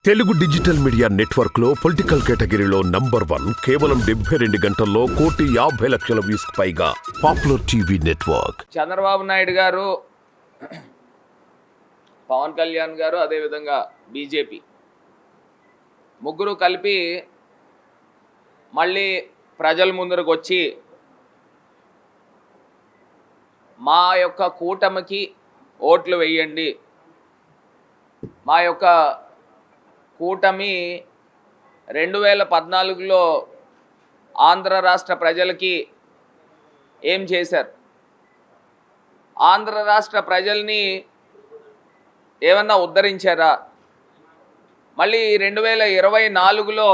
Telugu digital media network లో political కేటగిరీలో #1 కేవలం 72 గంటల్లో 1,50,00,000 వ్యూస్ పైగా popular TV network. Chandrababu Naidu గారు, పవన్ కళ్యాణ్ గారు, అదేవిధంగా బీజేపీ ముగ్గురు కలిపి మళ్ళీ ప్రజల ముందరకు వచ్చి మా యొక్క కూటమికి ఓట్లు వేయండి, మా యొక్క కూటమి 2014లో ఆంధ్ర రాష్ట్ర ప్రజలకి ఏం చేశారు, ఆంధ్ర రాష్ట్ర ప్రజల్ని ఏమన్నా ఉద్ధరించారా, మళ్ళీ 2024లో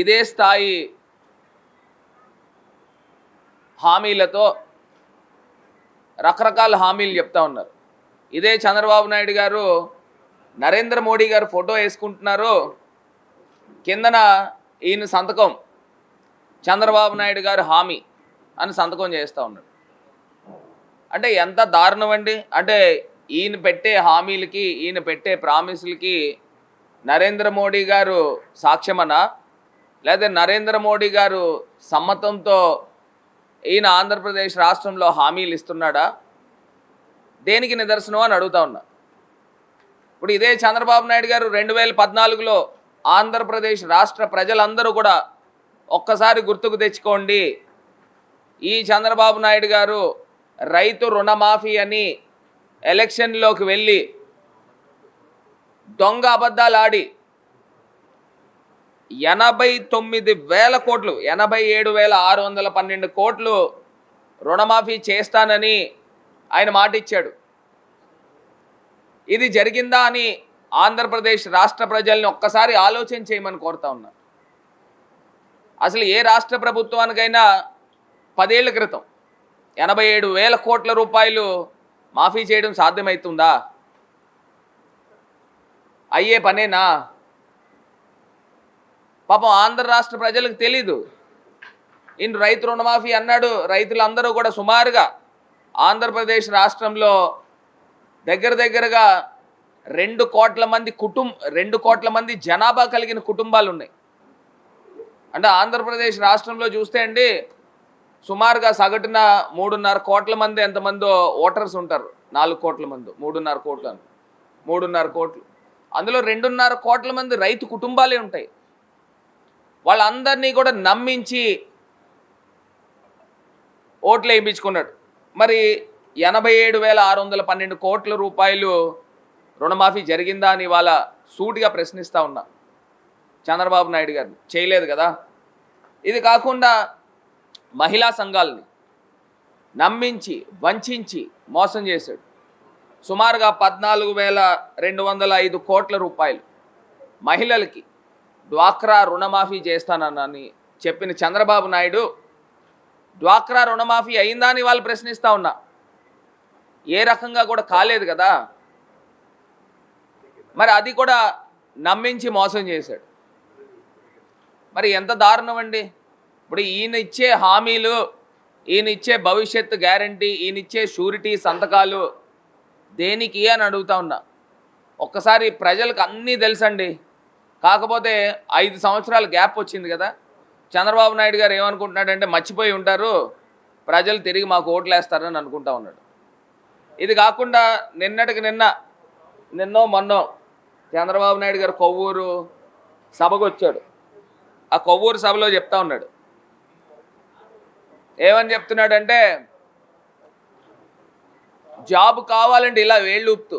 ఇదే స్థాయి హామీలతో రకరకాల హామీలు చెప్తా ఉన్నారు. ఇదే చంద్రబాబు నాయుడు గారు నరేంద్ర మోడీ గారు ఫోటో వేసుకుంటున్నారు, కిందన ఈయన సంతకం చంద్రబాబు నాయుడు గారు హామీ అని సంతకం చేస్తూ ఉన్నాడు. అంటే ఎంత దారుణం అండి. అంటే ఈయన పెట్టే హామీలకి, ఈయన పెట్టే ప్రామిసులకి నరేంద్ర మోడీ గారు సాక్ష్యమనా, లేదా నరేంద్ర మోడీ గారు సమ్మతంతో ఈయన ఆంధ్రప్రదేశ్ రాష్ట్రంలో హామీలు ఇస్తున్నాడా, దేనికి నిదర్శనం అని అడుగుతా ఉన్నా. ఇప్పుడు ఇదే చంద్రబాబు నాయుడు గారు 2014లో ఆంధ్రప్రదేశ్ రాష్ట్ర ప్రజలందరూ కూడా ఒక్కసారి గుర్తుకు తెచ్చుకోండి, ఈ చంద్రబాబు నాయుడు గారు రైతు రుణమాఫీ అని ఎలక్షన్లోకి వెళ్ళి దొంగ అబద్ధాలు ఆడి 89,000 కోట్లు, 87,612 కోట్లు రుణమాఫీ చేస్తానని ఆయన మాట ఇచ్చాడు. ఇది జరిగిందా అని ఆంధ్రప్రదేశ్ రాష్ట్ర ప్రజల్ని ఒక్కసారి ఆలోచన చేయమని కోరుతా ఉన్నా. అసలు ఏ రాష్ట్ర ప్రభుత్వానికైనా 10 ఏళ్ల క్రితం 87,000 కోట్ల రూపాయలు మాఫీ చేయడం సాధ్యమవుతుందా? అయ్యే పనేనా? పాపం ఆంధ్ర రాష్ట్ర ప్రజలకు తెలీదు. ఈయన రైతు రుణమాఫీ అన్నాడు. రైతులందరూ కూడా సుమారుగా ఆంధ్రప్రదేశ్ రాష్ట్రంలో దగ్గరగా 2 కోట్ల మంది జనాభా కలిగిన కుటుంబాలు ఉన్నాయి. అంటే ఆంధ్రప్రదేశ్ రాష్ట్రంలో చూస్తే అండి, సుమారుగా సగటున 3.5 కోట్ల మంది ఎంతమందో ఓటర్స్ ఉంటారు. 4 కోట్ల మంది, 3.5 కోట్లు. అందులో 2.5 కోట్ల మంది రైతు కుటుంబాలే ఉంటాయి. వాళ్ళందరినీ కూడా నమ్మించి ఓట్లు వేయించుకున్నాడు. మరి 87,612 కోట్ల రూపాయలు రుణమాఫీ జరిగిందా అని వాళ్ళ సూటిగా ప్రశ్నిస్తూ ఉన్నా. చంద్రబాబు నాయుడు గారు చేయలేదు కదా. ఇది కాకుండా మహిళా సంఘాలని నమ్మించి, వంచి మోసం చేశాడు. సుమారుగా 14,205 కోట్ల రూపాయలు మహిళలకి డ్వాక్రా రుణమాఫీ చేస్తానని చెప్పిన చంద్రబాబు నాయుడు డ్వాక్రా రుణమాఫీ అయిందా అని వాళ్ళు ప్రశ్నిస్తూ ఉన్నా. ఏ రకంగా కూడా కాలేదు కదా. మరి అది కూడా నమ్మించి మోసం చేశాడు. మరి ఎంత దారుణం అండి. ఇప్పుడు ఈయన ఇచ్చే హామీలు, ఈయన ఇచ్చే భవిష్యత్తు గ్యారంటీ, ఈయన ఇచ్చే షూరిటీ సంతకాలు దేనికి అని అడుగుతా ఉన్నా. ఒక్కసారి ప్రజలకు అన్నీ తెలుసండి. కాకపోతే 5 సంవత్సరాల గ్యాప్ వచ్చింది కదా. చంద్రబాబు నాయుడు గారు ఏమనుకుంటున్నాడంటే మర్చిపోయి ఉంటారు, ప్రజలు తిరిగి మాకు ఓట్లు వేస్తారని అనుకుంటా ఉన్నాడు. ఇది కాకుండా నిన్నో మొన్నో చంద్రబాబు నాయుడు గారు కొవ్వూరు సభకు వచ్చాడు. ఆ కొవ్వూరు సభలో చెప్తా ఉన్నాడు. ఏమని చెప్తున్నాడంటే, జాబ్ కావాలంటే ఇలా వేళ్ళు ఊపుతూ,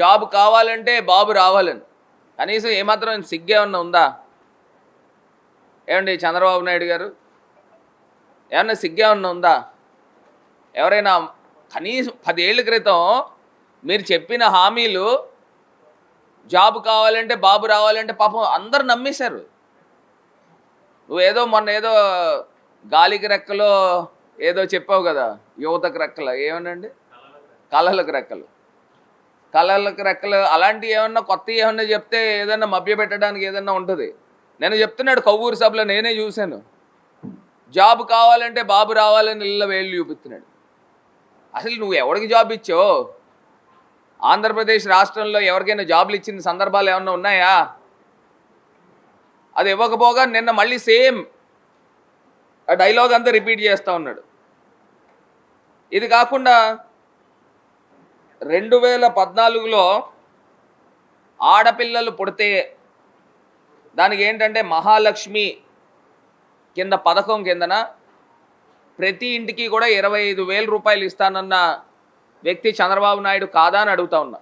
జాబ్ కావాలంటే బాబు రావాలని. కనీసం ఏమాత్రం సిగ్గేమన్నా ఉందా? ఏమండి చంద్రబాబు నాయుడు గారు, ఏమన్నా సిగ్గేమన్నా ఉందా? ఎవరైనా కనీసం 10 ఏళ్ల క్రితం మీరు చెప్పిన హామీలు, జాబ్ కావాలంటే బాబు రావాలంటే పాపం అందరు నమ్మేశారు. నువ్వేదో మొన్న ఏదో గాలికి రెక్కలో ఏదో చెప్పావు కదా, యువతకు రెక్కలు, ఏమనండి కళలకు రెక్కలు అలాంటివి ఏమన్నా కొత్త ఏమన్నా చెప్తే ఏదన్నా మభ్యపెట్టడానికి ఏదన్నా ఉంటుంది. నేను చెప్తున్నాడు కొవ్వూరు సభలో, నేనే చూశాను. జాబ్ కావాలంటే బాబు రావాలని ఇళ్ళ వేళ్ళు చూపిస్తున్నాడు. అసలు నువ్వు ఎవరికి జాబ్ ఇచ్చావు? ఆంధ్రప్రదేశ్ రాష్ట్రంలో ఎవరికైనా జాబులు ఇచ్చిన సందర్భాలు ఏమన్నా ఉన్నాయా? అది ఇవ్వకపోగా నిన్న మళ్ళీ సేమ్ ఆ డైలాగ్ అంతా రిపీట్ చేస్తూ ఉన్నాడు. ఇది కాకుండా 2014లో ఆడపిల్లలు పుడితే దానికి ఏంటంటే మహాలక్ష్మి కింద పథకం కిందన ప్రతి ఇంటికి కూడా 25,000 రూపాయలు ఇస్తానన్న వ్యక్తి చంద్రబాబు నాయుడు కాదా అని అడుగుతా ఉన్నా.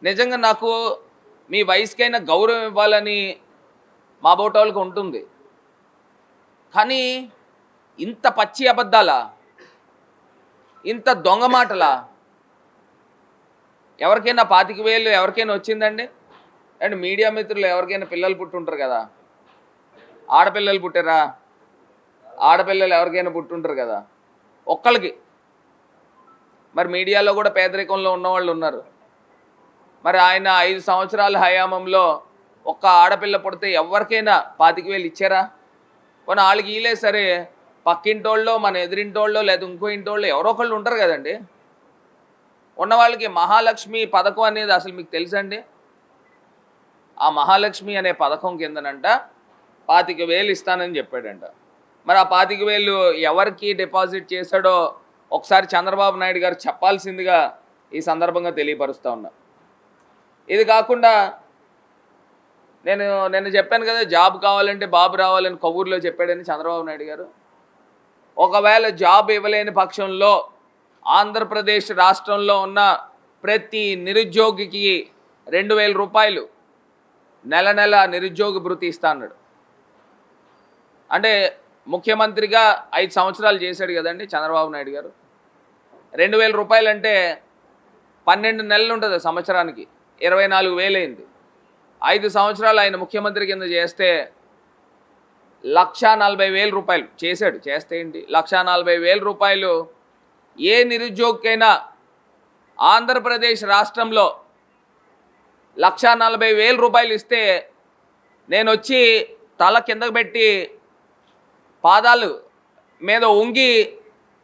నిజంగా నాకు మీ వయసుకైనా గౌరవం ఇవ్వాలని మా బోటోళ్ళకి ఉంటుంది, కానీ ఇంత పచ్చి అబద్ధాలా, ఇంత దొంగ మాటలా? ఎవరికైనా 25,000 ఎవరికైనా వచ్చిందండి? అండ్ మీడియా మిత్రులు ఎవరికైనా పిల్లలు పుట్టుంటారు కదా, ఆడపిల్లలు పుట్టారా? ఆడపిల్లలు ఎవరికైనా పుట్టుంటారు కదా ఒక్కళ్ళకి. మరి మీడియాలో కూడా పేదరికంలో ఉన్నవాళ్ళు ఉన్నారు. మరి ఆయన 5 సంవత్సరాల హయామంలో ఒక్క ఆడపిల్ల పుడితే ఎవరికైనా 25,000 ఇచ్చారా? కొన్ని వాళ్ళకి ఇలే సరే, పక్కింటోళ్ళో మన ఎదురింటోళ్ళో లేదా ఇంకో ఇంటోళ్ళు ఎవరో ఒకళ్ళు ఉంటారు కదండి. ఉన్న వాళ్ళకి మహాలక్ష్మి పథకం అనేది అసలు మీకు తెలుసండి? ఆ మహాలక్ష్మి అనే పథకం కిందనంట 25,000 ఇస్తానని చెప్పాడంట. మరి ఆ 25,000 ఎవరికి డిపాజిట్ చేశాడో ఒకసారి చంద్రబాబు నాయుడు గారు చెప్పాల్సిందిగా ఈ సందర్భంగా తెలియపరుస్తూ ఉన్నా. ఇది కాకుండా నేను చెప్పాను కదా, జాబ్ కావాలంటే బాబు రావాలని కబూర్లో చెప్పాడని చంద్రబాబు నాయుడు గారు. ఒకవేళ జాబ్ ఇవ్వలేని పక్షంలో ఆంధ్రప్రదేశ్ రాష్ట్రంలో ఉన్న ప్రతి నిరుద్యోగికి 2,000 రూపాయలు నెల నెల నిరుద్యోగ భృతి ఇస్తా అన్నాడు. అంటే ముఖ్యమంత్రిగా 5 సంవత్సరాలు చేశాడు కదండి చంద్రబాబు నాయుడు గారు. 2,000 రూపాయలు అంటే 12 నెలలు ఉంటుంది సంవత్సరానికి, 24,000 అయింది. 5 సంవత్సరాలు ఆయన ముఖ్యమంత్రి కింద చేస్తే 1,40,000 రూపాయలు చేశాడు. చేస్తే ఏంటి, 1,40,000 రూపాయలు ఏ నిరుద్యోగికైనా ఆంధ్రప్రదేశ్ రాష్ట్రంలో 1,40,000 రూపాయలు ఇస్తే నేను వచ్చి తల కిందకు పెట్టి పాదాలు మీద వంగి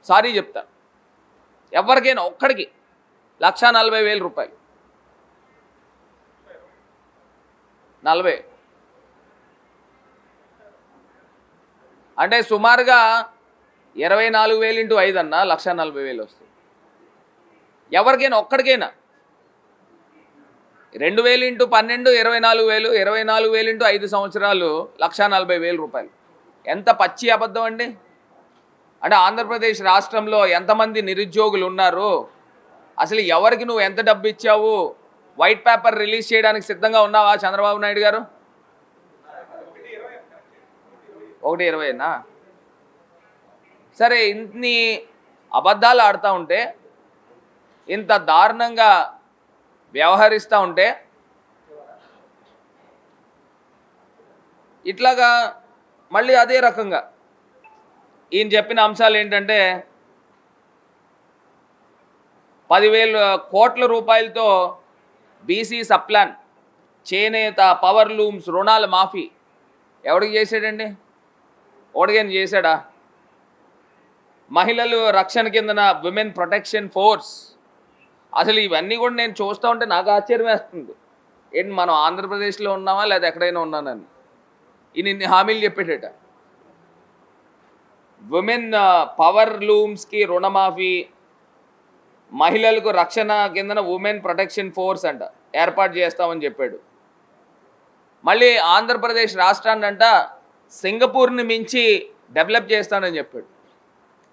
సారీ చెప్తా. ఎవరికైనా ఒక్కడికి 1,40,000 రూపాయలు, 40 అంటే సుమారుగా 24,000 ఇంటూ 5 అన్న 1,40,000 వస్తుంది. ఎవరికైనా ఒక్కడికైనా 2,000 ఇంటూ 12 24,000, 24,000 ఇంటూ 5 సంవత్సరాలు 1,40,000 రూపాయలు. ఎంత పచ్చి అబద్ధం అండి! అంటే ఆంధ్రప్రదేశ్ రాష్ట్రంలో ఎంతమంది నిరుద్యోగులు ఉన్నారు, అసలు ఎవరికి నువ్వు ఎంత డబ్బు ఇచ్చావు, వైట్ పేపర్ రిలీజ్ చేయడానికి సిద్ధంగా ఉన్నావా చంద్రబాబు నాయుడు గారు? 1,20,000నా? సరే, ఇన్ని అబద్ధాలు ఆడుతూ ఉంటే, ఇంత దారుణంగా వ్యవహరిస్తూ ఉంటే, ఇట్లాగా మళ్ళీ అదే రకంగా ఈయన చెప్పిన అంశాలు ఏంటంటే 10,000 కోట్ల రూపాయలతో బీసీ సప్లాన్, చేనేత, పవర్ లూమ్స్ రుణాల మాఫీ ఎవడికి చేశాడండి? ఓడిగని చేశాడా? మహిళలు రక్షణ కిందన విమెన్ ప్రొటెక్షన్ ఫోర్స్. అసలు ఇవన్నీ కూడా నేను చూస్తూ ఉంటే నాకు ఆశ్చర్యం వేస్తుంది. ఏంటి మనం ఆంధ్రప్రదేశ్లో ఉన్నామా లేదా ఎక్కడైనా ఉన్నానని ఇన్ని హామీలు చెప్పేటట. విమెన్ పవర్ లూమ్స్కి రుణమాఫీ, మహిళలకు రక్షణ కిందన ఉమెన్ ప్రొటెక్షన్ ఫోర్స్ అంట ఏర్పాటు చేస్తామని చెప్పాడు. మళ్ళీ ఆంధ్రప్రదేశ్ రాష్ట్రాన్ని అంట సింగపూర్ని మించి డెవలప్ చేస్తానని చెప్పాడు.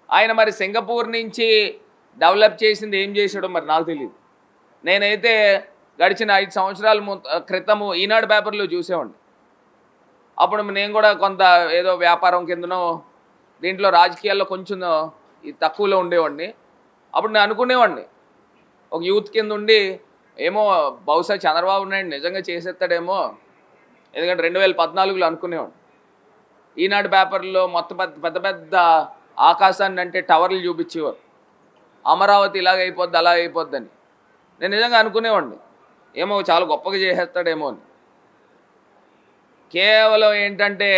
ఆయన మరి సింగపూర్ నుంచి డెవలప్ చేసింది ఏం చేశాడో మరి నాకు తెలియదు. నేనైతే గడిచిన 5 సంవత్సరాల క్రితము ఈనాడు పేపర్లో చూసేవాడిని. అప్పుడు నేను కూడా కొంత ఏదో వ్యాపారం కిందనో దీంట్లో రాజకీయాల్లో కొంచెం తక్కువలో ఉండేవాడిని. అప్పుడు నేను అనుకునేవాడిని, ఒక యూత్ కింద ఉండి ఏమో బహుశా చంద్రబాబు నాయుడు నిజంగా చేసేస్తాడేమో, ఎందుకంటే 2014లో అనుకునేవాడిని. ఈనాడు పేపర్లో మొత్తం పెద్ద పెద్ద ఆకాశాన్ని అంటే టవర్లు చూపించేవారు, అమరావతి ఇలాగ అయిపోద్ది అలాగ అయిపోద్దని. నేను నిజంగా అనుకునేవాడిని ఏమో చాలా గొప్పగా చేసేస్తాడేమో అని. కేవలం ఏంటంటే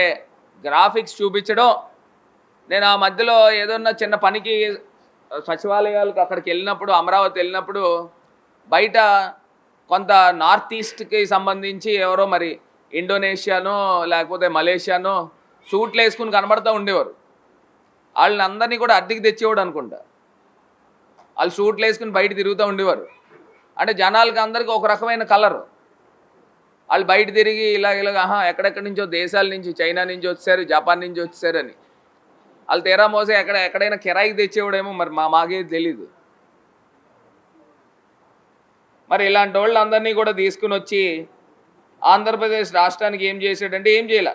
గ్రాఫిక్స్ చూపించడం. నేను ఆ మధ్యలో ఏదన్నా చిన్న పనికి సచివాలయాలకు అక్కడికి వెళ్ళినప్పుడు, అమరావతి వెళ్ళినప్పుడు బయట కొంత నార్త్ ఈస్ట్కి సంబంధించి ఎవరో మరి ఇండోనేషియానో లేకపోతే మలేషియానో సూట్లు వేసుకుని కనబడుతూ ఉండేవారు. వాళ్ళని అందరినీ కూడా అద్దెకి తెచ్చేవాడు అనుకుంటా. వాళ్ళు సూట్లు వేసుకుని బయట తిరుగుతూ ఉండేవారు. అంటే జనాలకి అందరికీ ఒక రకమైన కలరు. వాళ్ళు బయట తిరిగి ఇలాగ ఎక్కడెక్కడి నుంచో దేశాల నుంచి, చైనా నుంచి వచ్చారు, జపాన్ నుంచి వచ్చారని వాళ్ళు తీరా మోసే ఎక్కడైనా కిరాయికి తెచ్చేవాడేమో మరి మాకే తెలీదు. మరి ఇలాంటి వాళ్ళందరినీ కూడా తీసుకుని వచ్చి ఆంధ్రప్రదేశ్ రాష్ట్రానికి ఏం చేశాడంటే ఏం చేయలే.